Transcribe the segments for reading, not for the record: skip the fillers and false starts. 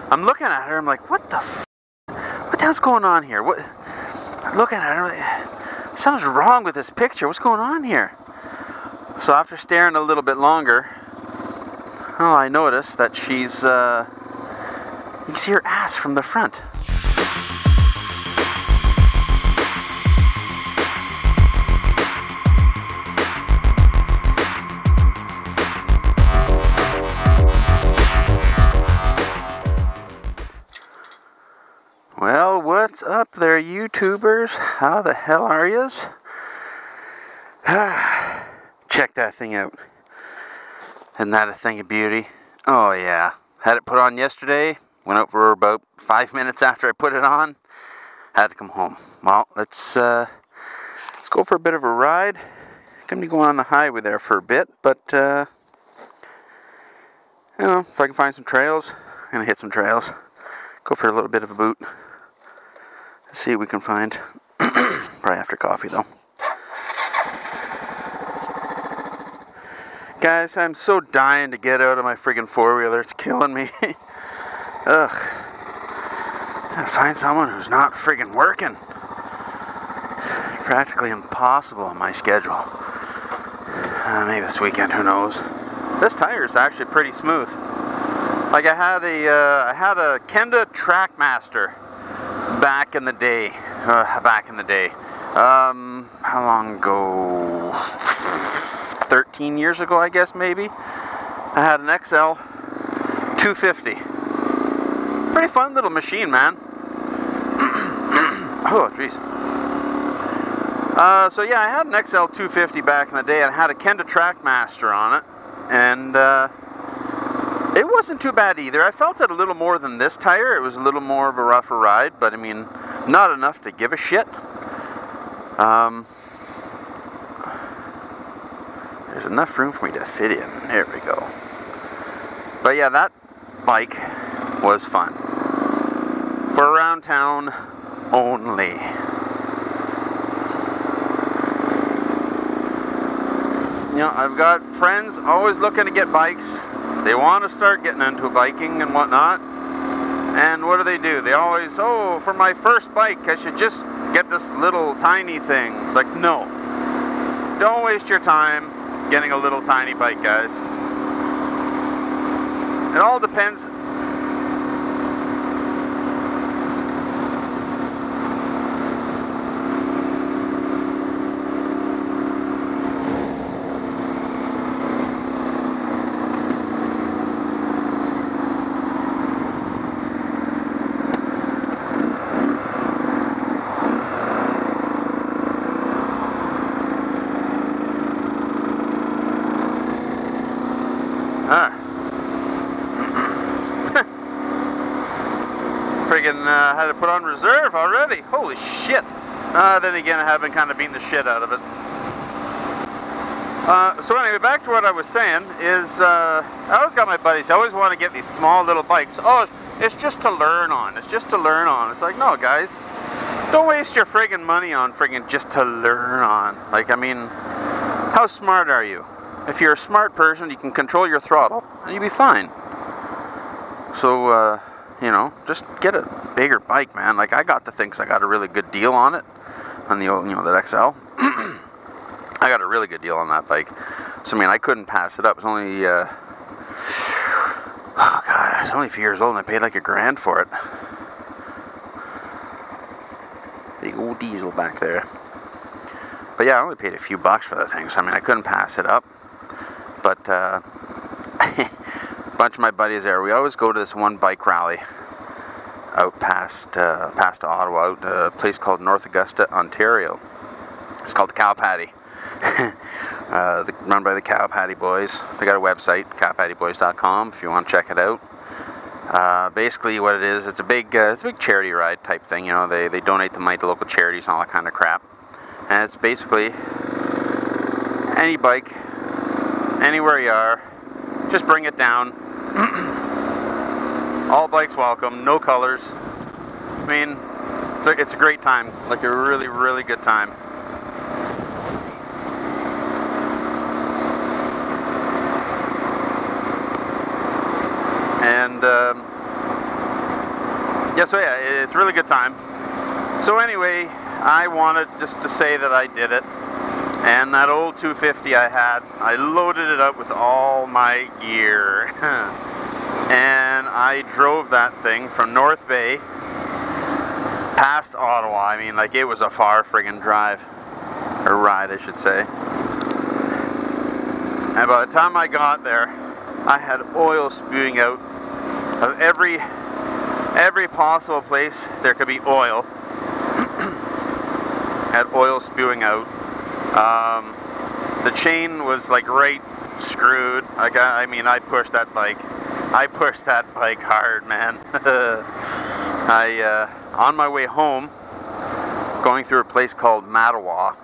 I'm looking at her, I'm like, what the hell's going on here? What? I'm looking at her, I'm like, something's wrong with this picture. What's going on here? So after staring a little bit longer, oh, I noticed that she's, you can see her ass from the front. Well, what's up there, YouTubers? How the hell are yous? Check that thing out. Isn't that a thing of beauty? Oh yeah. Had it put on yesterday. Went out for about 5 minutes after I put it on. Had to come home. Well, let's go for a bit of a ride. Gonna be going on the highway there for a bit, but you know, if I can find some trails, I'm gonna hit some trails. Go for a little bit of a boot. See what we can find. Probably after coffee though. Guys, I'm so dying to get out of my friggin' four-wheeler. It's killing me. Ugh. Gotta find someone who's not friggin' working. Practically impossible on my schedule. Maybe this weekend, who knows. This tire is actually pretty smooth. Like I had a Kenda Trackmaster back in the day. How long ago? 13 years ago, I guess, maybe. I had an XL 250. Pretty fun little machine, man. Oh, jeez. So yeah, I had an XL 250 back in the day, and I had a Kenda Trackmaster on it, and it wasn't too bad either. I felt it a little more than this tire. It was a little more of a rougher ride, but I mean, not enough to give a shit. There's enough room for me to fit in. There we go. But yeah, that bike was fun. For around town only. You know, I've got friends always looking to get bikes. They want to start getting into biking and whatnot. And what do? They always, oh, for my first bike, I should just get this little tiny thing. It's like, no. Don't waste your time getting a little tiny bike, guys. It all depends. Friggin' had to put on reserve already. Holy shit. Then again, I have been kind of beating the shit out of it. So anyway, back to what I was saying is, I always got my buddies, I always want to get these small little bikes. Oh, it's just to learn on. It's just to learn on. It's like, no, guys. Don't waste your friggin' money on friggin' just to learn on. Like, I mean, how smart are you? If you're a smart person, you can control your throttle, and you'll be fine. So, you know, just get a bigger bike, man. Like, I got the thing 'cause I got a really good deal on it. On the old, you know, that XL. I got a really good deal on that bike. So, I mean, I couldn't pass it up. It was only, oh, God, I was only a few years old and I paid like $1,000 for it. Big old diesel back there. But yeah, I only paid a few bucks for that thing. So, I mean, I couldn't pass it up. But, a bunch of my buddies there, we always go to this one bike rally out past Ottawa, out a place called North Augusta, Ontario. It's called the Cow Patty. Run by the Cow Patty Boys. They got a website, cowpattyboys.com, if you want to check it out. Basically what it is, it's a big charity ride type thing. You know, they donate the money to local charities and all that kind of crap. And it's basically any bike, anywhere you are, just bring it down. All bikes welcome, no colors. I mean, it's a great time, like a really, really good time. And Yeah, so yeah, it's a really good time. So anyway, I wanted just to say that I did it. And that old 250 I had, I loaded it up with all my gear. And I drove that thing from North Bay past Ottawa. I mean, like, it was a far friggin' drive. Or ride, I should say. And by the time I got there, I had oil spewing out of every possible place there could be oil. Had oil spewing out. The chain was like right screwed. I mean, I pushed that bike hard, man. On my way home, going through a place called Mattawa,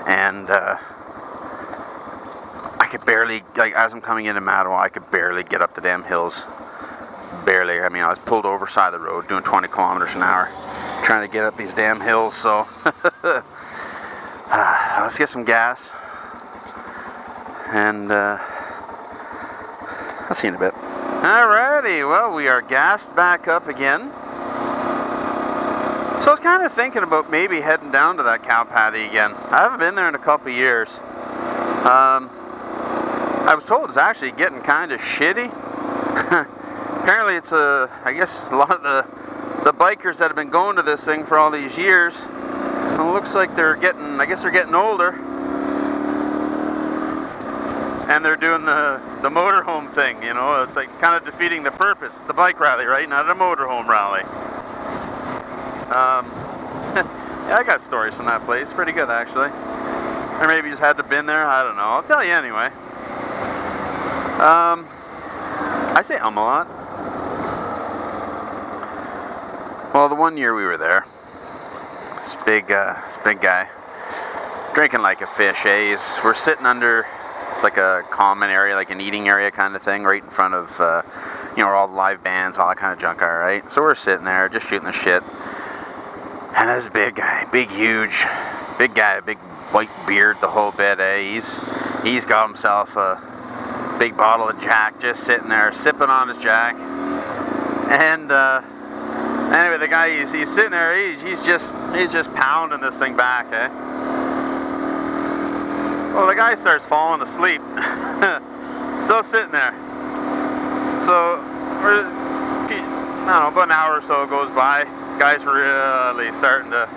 and I could barely, like, as I'm coming into Mattawa, I could barely get up the damn hills. Barely. I mean, I was pulled over side of the road doing 20 kilometers an hour trying to get up these damn hills, so let's get some gas, and I'll see you in a bit. Alrighty, well, we are gassed back up again. So I was kind of thinking about maybe heading down to that cow patty again. I haven't been there in a couple of years. I was told it's actually getting kind of shitty. Apparently it's I guess a lot of the bikers that have been going to this thing for all these years, it looks like they're getting older. And they're doing the motorhome thing, you know. It's like kind of defeating the purpose. It's a bike rally, right? Not a motorhome rally. Yeah, I got stories from that place. Pretty good, actually. Or maybe you just had to been there. I don't know. I'll tell you anyway. I say a lot. Well, the one year we were there, this big guy, drinking like a fish, eh? We're sitting under, it's like a common area, like an eating area kind of thing, right in front of, you know, where all the live bands, all that kind of junk are, right? So we're sitting there, just shooting the shit. And this big guy, big guy, big white beard, the whole bit, eh? He's got himself a big bottle of Jack, just sitting there, sipping on his Jack. And, anyway, the guy, he's sitting there, he's just pounding this thing back, eh? Well, the guy starts falling asleep. Still sitting there. So, I don't know, about an hour or so goes by. The guy's really starting to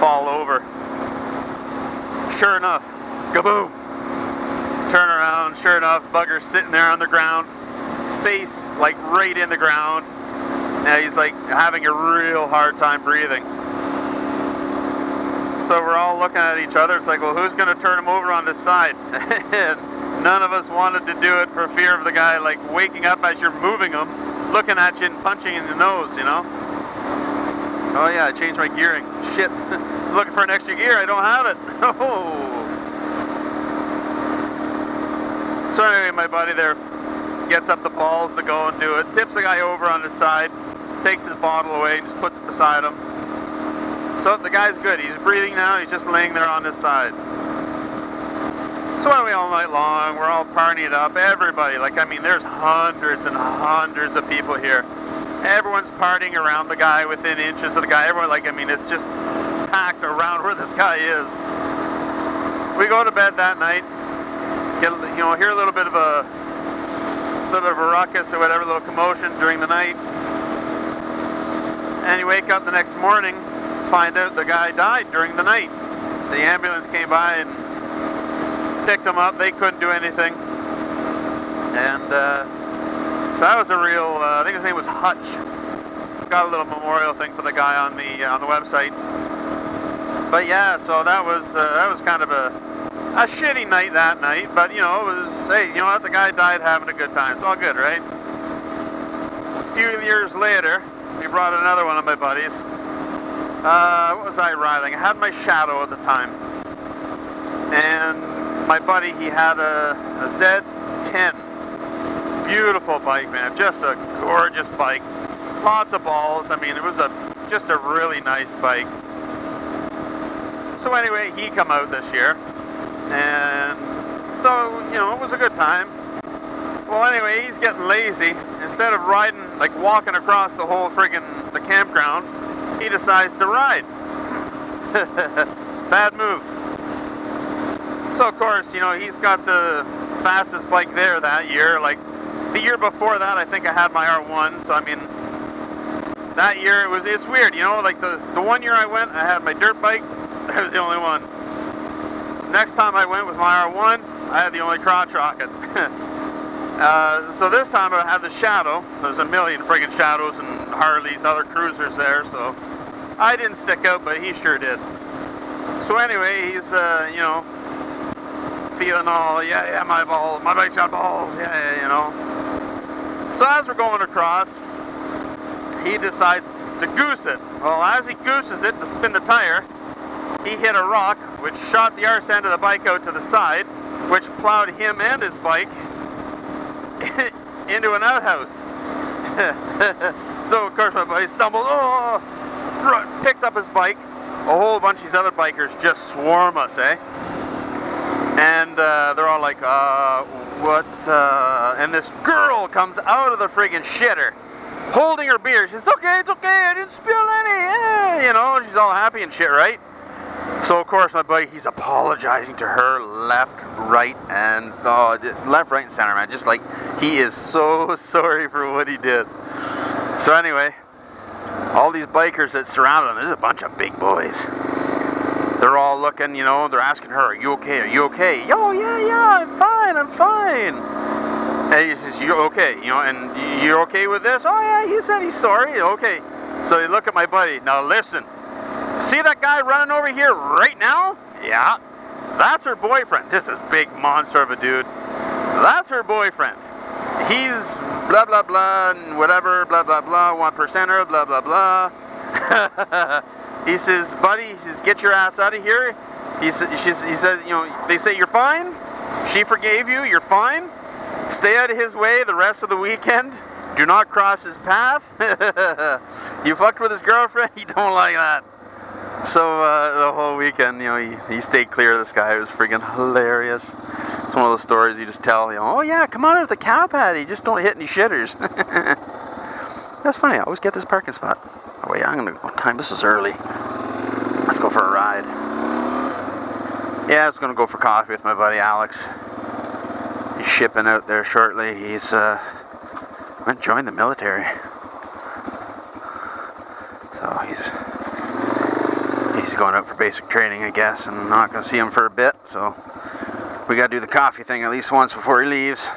fall over. Sure enough, kaboom! Turn around, sure enough, bugger's sitting there on the ground, face like right in the ground. Now he's like having a real hard time breathing. So we're all looking at each other. It's like, well, who's going to turn him over on this side? And none of us wanted to do it for fear of the guy like waking up as you're moving him, looking at you and punching in the nose, you know? Oh yeah, I changed my gearing. Shit. Looking for an extra gear, I don't have it. Oh. So anyway, my buddy there gets up the balls to go and do it, tips the guy over on his side, takes his bottle away and just puts it beside him. So the guy's good, he's breathing now, he's just laying there on his side. So anyway, all night long, we're all partying it up, everybody, like, I mean, there's hundreds and hundreds of people here. Everyone's partying around the guy, within inches of the guy, everyone, like, I mean, it's just packed around where this guy is. We go to bed that night, get, you know, hear a little bit of a ruckus or whatever, a little commotion during the night. And you wake up the next morning, find out the guy died during the night. The ambulance came by and picked him up. They couldn't do anything. And so that was a real, I think his name was Hutch. Got a little memorial thing for the guy on the website. But yeah, so that was kind of a shitty night that night, but you know, it was, hey, you know what, the guy died having a good time. It's all good, right? A few years later, we brought another one of my buddies. What was I riding? I had my Shadow at the time. And my buddy, he had a Z10. Beautiful bike, man. Just a gorgeous bike. Lots of balls. I mean, it was just a really nice bike. So anyway, he come out this year. And so, you know, it was a good time. Well, anyway, he's getting lazy. Instead of riding like walking across the whole friggin' the campground, he decides to ride. Bad move. So of course, you know, he's got the fastest bike there that year. Like the year before that, I think I had my R1. So I mean, that year it's weird, you know, like the one year I went, I had my dirt bike. That was the only one. Next time I went with my R1, I had the only crotch rocket. So this time I had the Shadow. There's a million friggin' Shadows and Harleys, other cruisers there, so I didn't stick out, but he sure did. So anyway, he's, you know, feeling all, yeah, my bike's got balls, yeah, you know. So as we're going across, he decides to goose it. Well, as he gooses it to spin the tire, he hit a rock, which shot the arse end of the bike out to the side, which plowed him and his bike into an outhouse. So of course my buddy stumbles, picks up his bike. A whole bunch of these other bikers just swarm us, eh? And they're all like, what the... And this girl comes out of the friggin' shitter, holding her beer. She's, okay, it's okay, I didn't spill any, you know, she's all happy and shit, right? So of course my buddy, he's apologizing to her left, right, and left, right, and center, man. Just like, he is so sorry for what he did. So anyway, all these bikers that surrounded him, there's a bunch of big boys. They're all looking, you know, they're asking her, are you okay, are you okay? Oh yeah, I'm fine. And he says, you're okay, you know, and you're okay with this? Oh yeah, he said he's sorry, okay. So they look at my buddy, now listen. See that guy running over here right now? Yeah, that's her boyfriend. Just this big monster of a dude. That's her boyfriend. He's blah, blah, blah, and whatever, blah, blah, blah, 1%er, blah, blah, blah. He says, buddy, he says, get your ass out of here. He says, you know, they say you're fine. She forgave you, you're fine. Stay out of his way the rest of the weekend. Do not cross his path. You fucked with his girlfriend, you don't like that. So the whole weekend, you know, he stayed clear of this guy. It was freaking hilarious. It's one of those stories you just tell, you know, oh yeah, come on out of the cow patty, just don't hit any shitters. That's funny, I always get this parking spot. Oh wait, I'm gonna go, what time? This is early. Let's go for a ride. Yeah, I was gonna go for coffee with my buddy Alex. He's shipping out there shortly. He's went to join the military. So he's going out for basic training, I guess, and I'm not going to see him for a bit, so we got to do the coffee thing at least once before he leaves.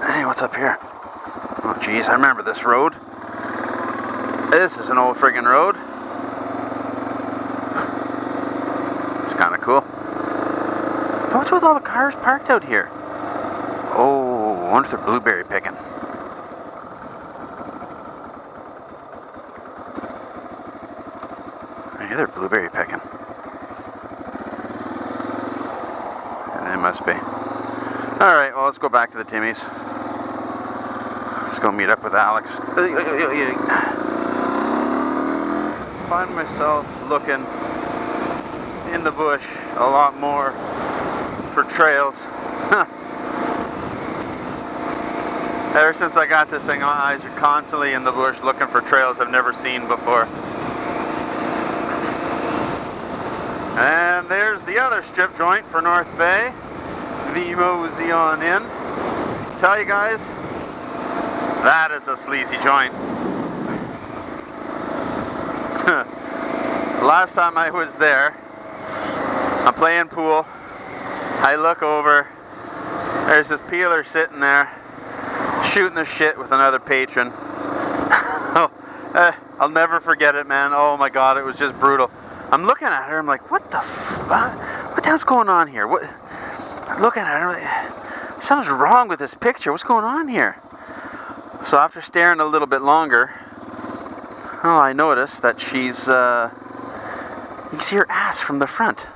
Hey, what's up here? Oh, geez, I remember this road. This is an old friggin' road. It's kind of cool. What's with all the cars parked out here? Oh, I wonder if they're blueberry picking. Yeah, they're blueberry picking. And they must be. Alright, well, let's go back to the Timmy's. Let's go meet up with Alex. Find myself looking in the bush a lot more for trails. Ever since I got this thing, my eyes are constantly in the bush looking for trails I've never seen before. And there's the other strip joint for North Bay, the Mosey on in. Tell you guys, that is a sleazy joint. Last time I was there, I'm playing pool. I look over, there's this peeler sitting there, shooting the shit with another patron. I'll never forget it, man. Oh my god, it was just brutal. I'm looking at her, I'm like, what the fuck? What the hell's going on here? I'm looking at her, I'm like, something's wrong with this picture. What's going on here? So after staring a little bit longer, I noticed that she's, you can see her ass from the front.